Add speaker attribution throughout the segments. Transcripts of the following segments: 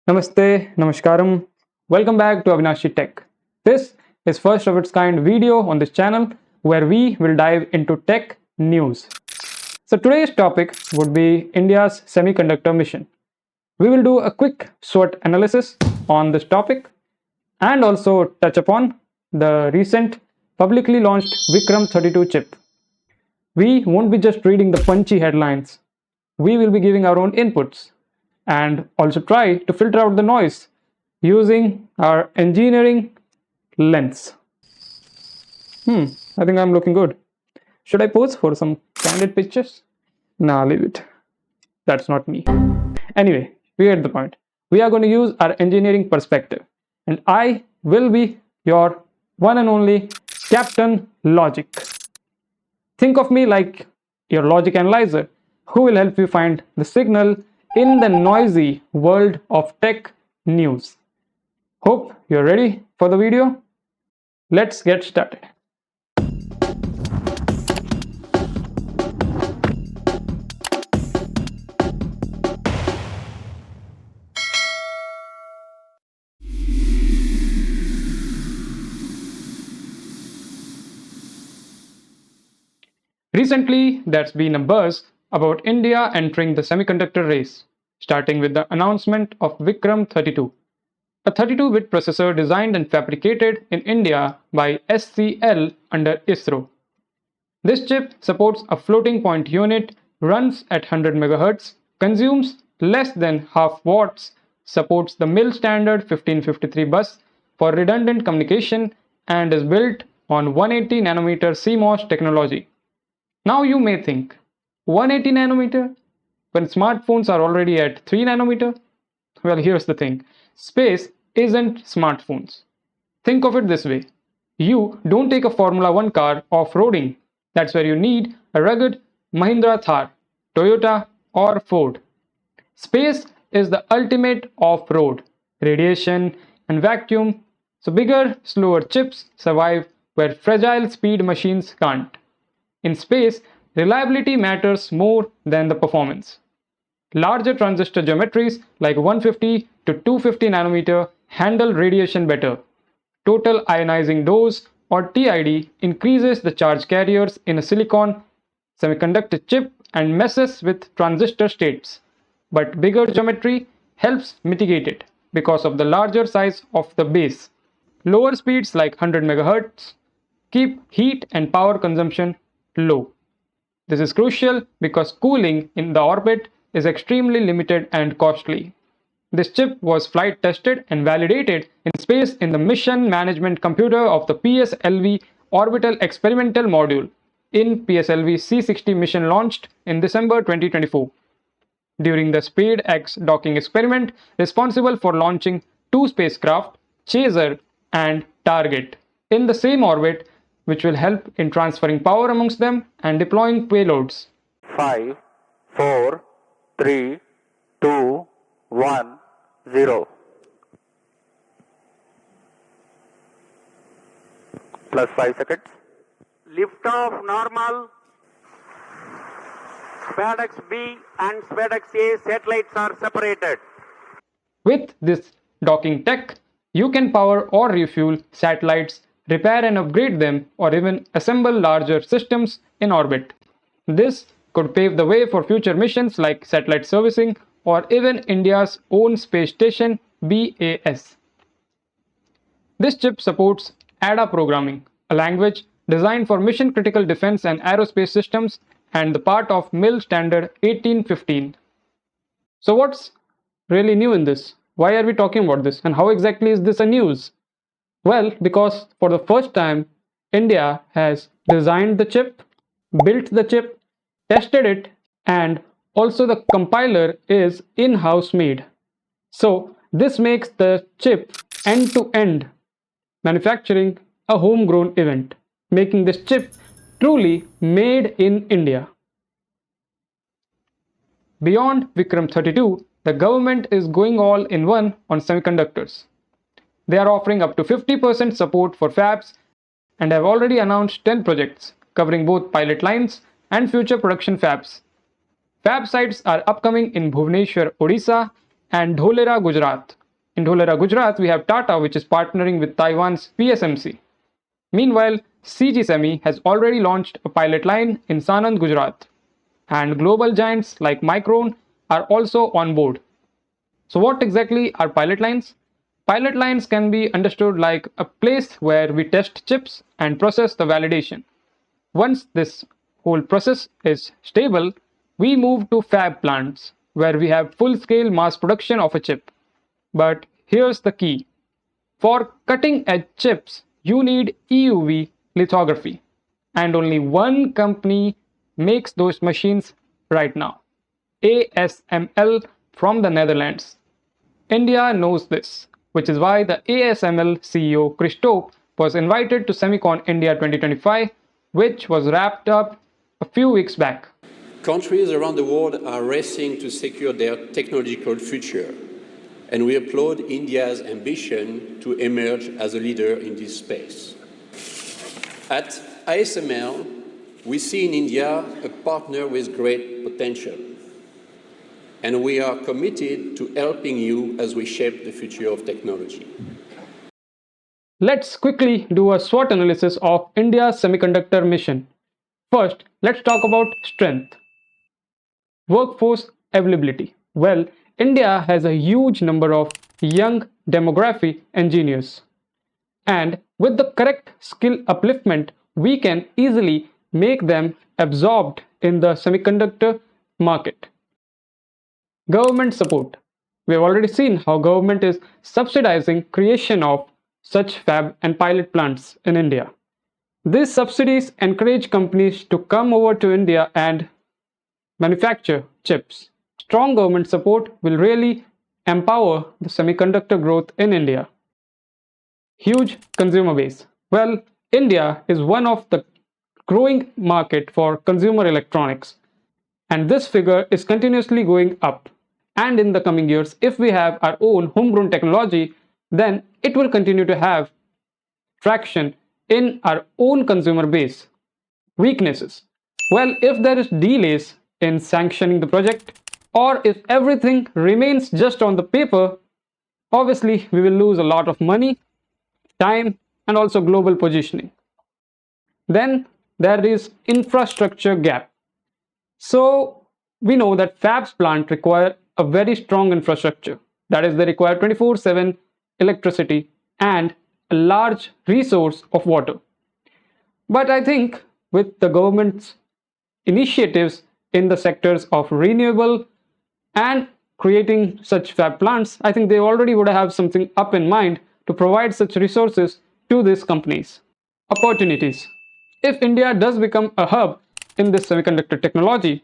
Speaker 1: Namaste, Namaskaram. Welcome back to Avinashi Tech. This is first of its kind video on this channel where we will dive into tech news. So today's topic would be India's semiconductor mission. We will do a quick SWOT analysis on this topic and also touch upon the recent publicly launched Vikram 32 chip. We won't be just reading the punchy headlines. We will be giving our own inputs and also try to filter out the noise using our engineering lens. I think I'm looking good. Should I pose for some candid pictures? Nah, leave it. That's not me. Anyway, we get the point. We are going to use our engineering perspective, and I will be your one and only Captain Logic. Think of me like your logic analyzer who will help you find the signal in the noisy world of tech news. Hope you're ready for the video. Let's get started. Recently, there's been a buzz about India entering the semiconductor race, starting with the announcement of Vikram 32, a 32-bit processor designed and fabricated in India by SCL under ISRO. This chip supports a floating point unit, runs at 100 MHz, consumes less than half watts, supports the MIL standard 1553 bus for redundant communication, and is built on 180 nanometer CMOS technology. Now you may think, 180 nanometer? When smartphones are already at 3 nanometer? Well, here's the thing. Space isn't smartphones. Think of it this way. You don't take a Formula 1 car off-roading. That's where you need a rugged Mahindra Thar, Toyota or Ford. Space is the ultimate off-road. Radiation and vacuum. So bigger, slower chips survive where fragile speed machines can't. In space, reliability matters more than the performance. Larger transistor geometries like 150 to 250 nanometer handle radiation better. Total ionizing dose or TID increases the charge carriers in a silicon semiconductor chip and messes with transistor states. But bigger geometry helps mitigate it because of the larger size of the base. Lower speeds like 100 MHz keep heat and power consumption low. This is crucial because cooling in the orbit is extremely limited and costly. This chip was flight tested and validated in space in the Mission Management Computer of the PSLV Orbital Experimental Module in PSLV C60 mission launched in December 2024. During the SpaceX docking experiment responsible for launching two spacecraft, Chaser and Target, in the same orbit, which will help in transferring power amongst them and deploying payloads.
Speaker 2: 5, 4, 3, 2, 1, 0. Plus 5 seconds.
Speaker 3: Liftoff normal. SpaceX B and SpaceX A satellites are separated.
Speaker 1: With this docking tech, you can power or refuel satellites, repair and upgrade them, or even assemble larger systems in orbit. This could pave the way for future missions like satellite servicing or even India's own space station BAS. This chip supports ADA programming, a language designed for mission critical defense and aerospace systems and the part of MIL standard 1815. So what's really new in this? Why are we talking about this? And how exactly is this a news? Well, because for the first time, India has designed the chip, built the chip, tested it, and also the compiler is in-house made. So this makes the chip end-to-end manufacturing a homegrown event, making this chip truly made in India. Beyond Vikram 32, the government is going all in one on semiconductors. They are offering up to 50% support for fabs and have already announced 10 projects covering both pilot lines and future production fabs. Fab sites are upcoming in Bhubaneswar, Odisha and Dholera, Gujarat. In Dholera, Gujarat, we have Tata, which is partnering with Taiwan's PSMC. Meanwhile, CG Semi has already launched a pilot line in Sanand, Gujarat. And global giants like Micron are also on board. So, what exactly are pilot lines? Pilot lines can be understood like a place where we test chips and process the validation. Once this whole process is stable, we move to fab plants where we have full scale mass production of a chip. But here's the key: for cutting edge chips, you need EUV lithography, and only one company makes those machines right now: ASML from the Netherlands. India knows this, which is why the ASML CEO Christophe was invited to Semicon India 2025, which was wrapped up a few weeks back.
Speaker 4: Countries around the world are racing to secure their technological future, and we applaud India's ambition to emerge as a leader in this space. At ASML, we see in India a partner with great potential, and we are committed to helping you as we shape the future of technology.
Speaker 1: Let's quickly do a SWOT analysis of India's semiconductor mission. First, let's talk about strength. Workforce availability. Well, India has a huge number of young demographic engineers. And with the correct skill upliftment, we can easily make them absorbed in the semiconductor market. Government support. We have already seen how government is subsidizing creation of such fab and pilot plants in India. These subsidies encourage companies to come over to India and manufacture chips. Strong government support will really empower the semiconductor growth in India. Huge consumer base. Well, India is one of the growing market for consumer electronics, and this figure is continuously going up. And in the coming years, if we have our own homegrown technology, then it will continue to have traction in our own consumer base. Weaknesses. Well, if there is delays in sanctioning the project, or if everything remains just on the paper, obviously we will lose a lot of money, time, and also global positioning. Then there is infrastructure gap. So we know that fabs plant require a very strong infrastructure. That is, they require 24/7 electricity and a large resource of water. But I think with the government's initiatives in the sectors of renewable and creating such fab plants, I think they already would have something up in mind to provide such resources to these companies. Opportunities. If India does become a hub in this semiconductor technology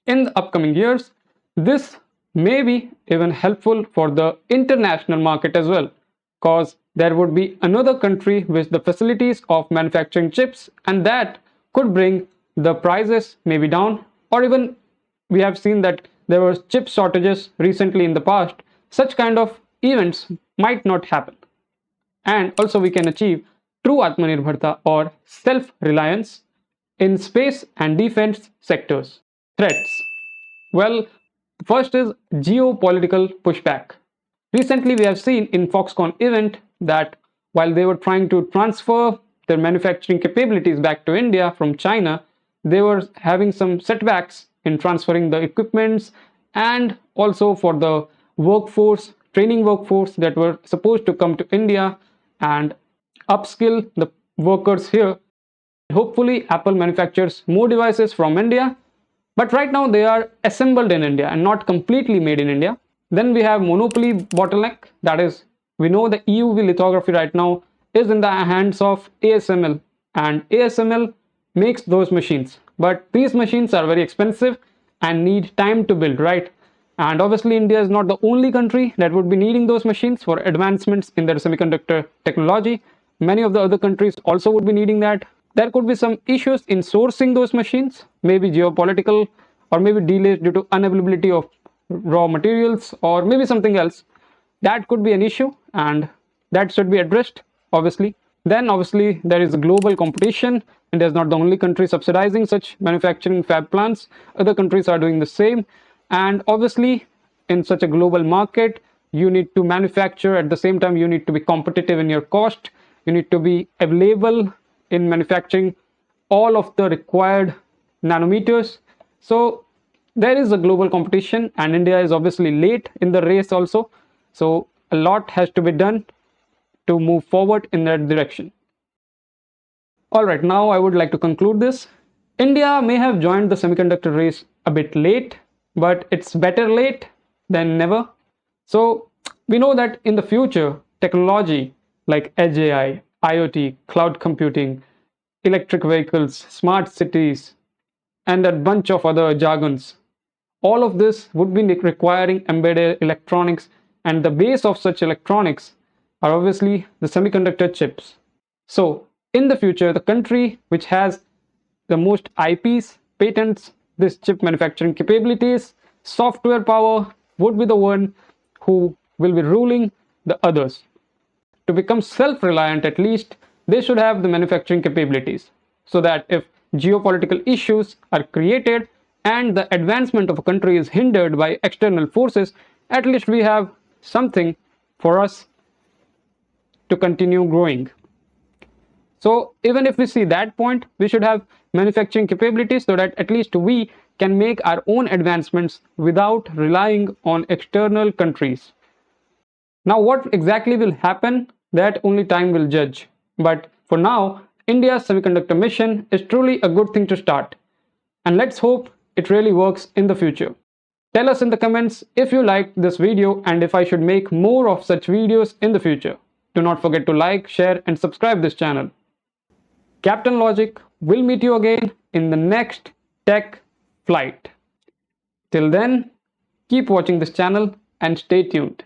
Speaker 1: in the upcoming years, this may be even helpful for the international market as well, because there would be another country with the facilities of manufacturing chips, and that could bring the prices maybe down, or even we have seen that there were chip shortages recently in the past. Such kind of events might not happen. And also we can achieve true Atmanirbharta or self-reliance in space and defense sectors. Threats. Well, first is geopolitical pushback. Recently, we have seen in Foxconn event that while they were trying to transfer their manufacturing capabilities back to India from China, they were having some setbacks in transferring the equipments and also for the workforce, training workforce that were supposed to come to India and upskill the workers here. Hopefully, Apple manufactures more devices from India, but right now they are assembled in India and not completely made in India. Then we have monopoly bottleneck. That is, we know the EUV lithography right now is in the hands of ASML, and ASML makes those machines. But these machines are very expensive and need time to build, right? And obviously, India is not the only country that would be needing those machines for advancements in their semiconductor technology. Many of the other countries also would be needing that. There could be some issues in sourcing those machines, maybe geopolitical, or maybe delays due to unavailability of raw materials, or maybe something else. That could be an issue, and that should be addressed, obviously. Then, obviously, there is global competition. India is not the only country subsidizing such manufacturing fab plants. Other countries are doing the same. And obviously, in such a global market, you need to manufacture. At the same time, you need to be competitive in your cost. You need to be available in manufacturing all of the required nanometers. So there is a global competition, and India is obviously late in the race also. So a lot has to be done to move forward in that direction. All right, now I would like to conclude this. India may have joined the semiconductor race a bit late, but it's better late than never. So we know that in the future, technology like edge AI, IoT, cloud computing, electric vehicles, smart cities, and a bunch of other jargons, all of this would be requiring embedded electronics, and the base of such electronics are obviously the semiconductor chips. So in the future, the country which has the most IPs, patents, this chip manufacturing capabilities, software power would be the one who will be ruling the others. To become self-reliant, at least, they should have the manufacturing capabilities, so that if geopolitical issues are created and the advancement of a country is hindered by external forces, at least we have something for us to continue growing. So even if we see that point, we should have manufacturing capabilities so that at least we can make our own advancements without relying on external countries. Now, what exactly will happen, that only time will judge. But for now, India's semiconductor mission is truly a good thing to start. And let's hope it really works in the future. Tell us in the comments if you liked this video and if I should make more of such videos in the future. Do not forget to like, share, and subscribe this channel. Captain Logic will meet you again in the next tech flight. Till then, keep watching this channel and stay tuned.